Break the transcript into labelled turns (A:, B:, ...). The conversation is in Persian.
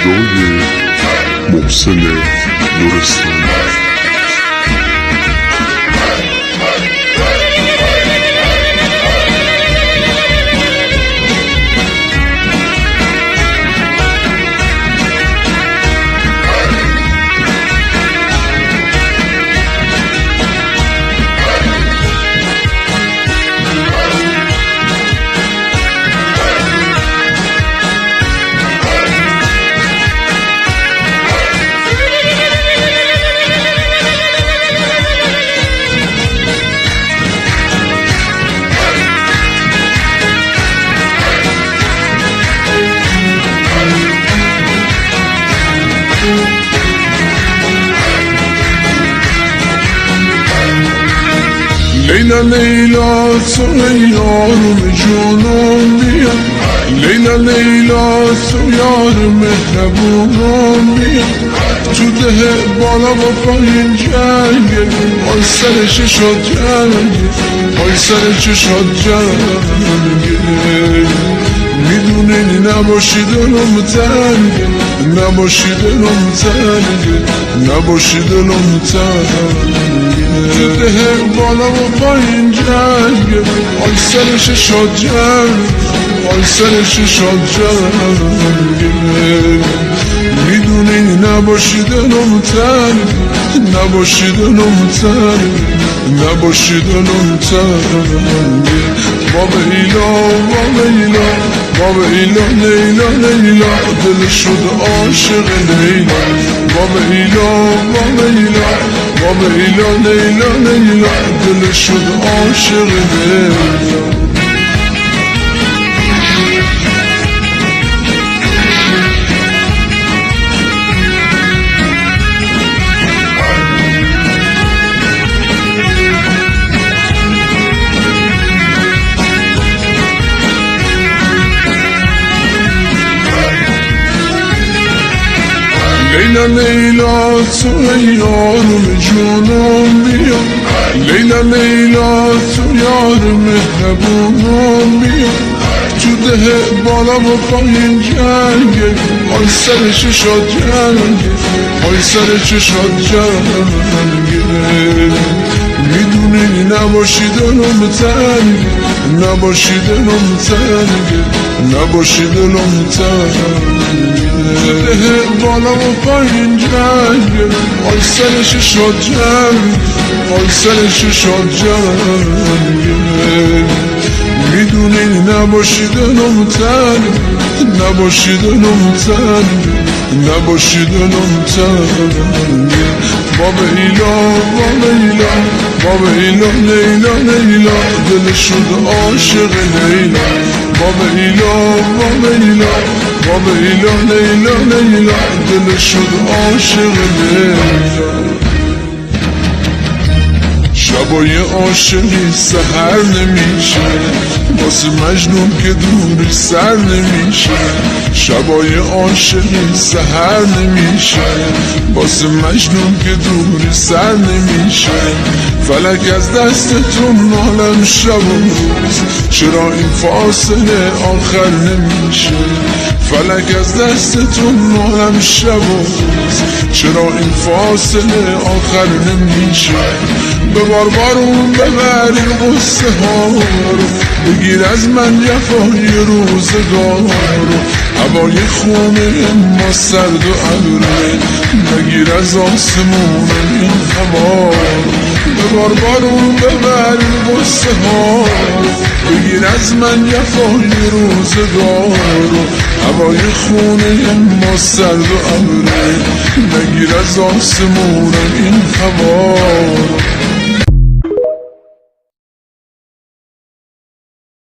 A: صدای محسن نورستانی.
B: لیلا لیلا تو یارم جونم بیا، لیلا لیلا تو یار مهربونم بیا. تو ده بالا و پایین جنگه، آی سر چشات جنگه، آی سر چشات جنگه. میدونی نباشی دلم تنگه، نباشی دلم تنگه، نباشی دلم تنگه. تو ده بالا و پایین جنگه، آی سر چشات جنگه، آی سر چشات جنگه. میدونی نباشی دلم تنگه، نباشی دلم تنگه، نباشی دلم تنگه. بابا ایلا بابا ایلا بابا ایلا لیلا لیلا، دل شد عاشق لیلا. بابا ایلا بابا ایلا بابا ایلا لیلا لیلا، دل شد عاشق لیلا. لیلا لیلا تو یارم جونم بیا، لیلا لیلا تو یار مهربونم بیا. تو ده بالا و پایین جنگه، آی سر چشات جنگه، آی سر چشات جنگه. میدونی نباشی دلم تنگه، نباشی دلم تنگه، نباشی دلم تنگه. ده بالا و پایین جنگه، آی سر چشات جنگه، آی سر چشات جنگه. میدونی نباشی دلم تنگه، نباشی دلم تنگه، نباشی دلم تنگه. بابا ایلا بابا ایلا بابا ایلا لیلا لیلا، دل شد عاشق لیلا. بابا ایلا بابا ایلا بابا ایلا لیلا لیلا، دل شد عاشق لیلا. شبای عاشقی سحر نمیشه، واسه مجنون که دوری سر نمیشه. شبای عاشقی سحر نمیشه، واسه مجنون که دوری سر نمیشه. فلک از دستتون نالم شب و روز، چرا این فاصله آخر نمیشه. فلک از دستتون نالم شب و روز، چرا این فاصله آخر نمیشه. ببار بارون ببر این قصه ها رو، بگیر از من جفای روزگار رو. هوای خونه ما سرد و ابره، بگیر از آسمون این هوا رو. ببار بارون ببر این قصه ها رو، بگیر از من جفای روزگار رو. هوای خونه ما سرد و ابره، بگیر از آسمون این هوا رو.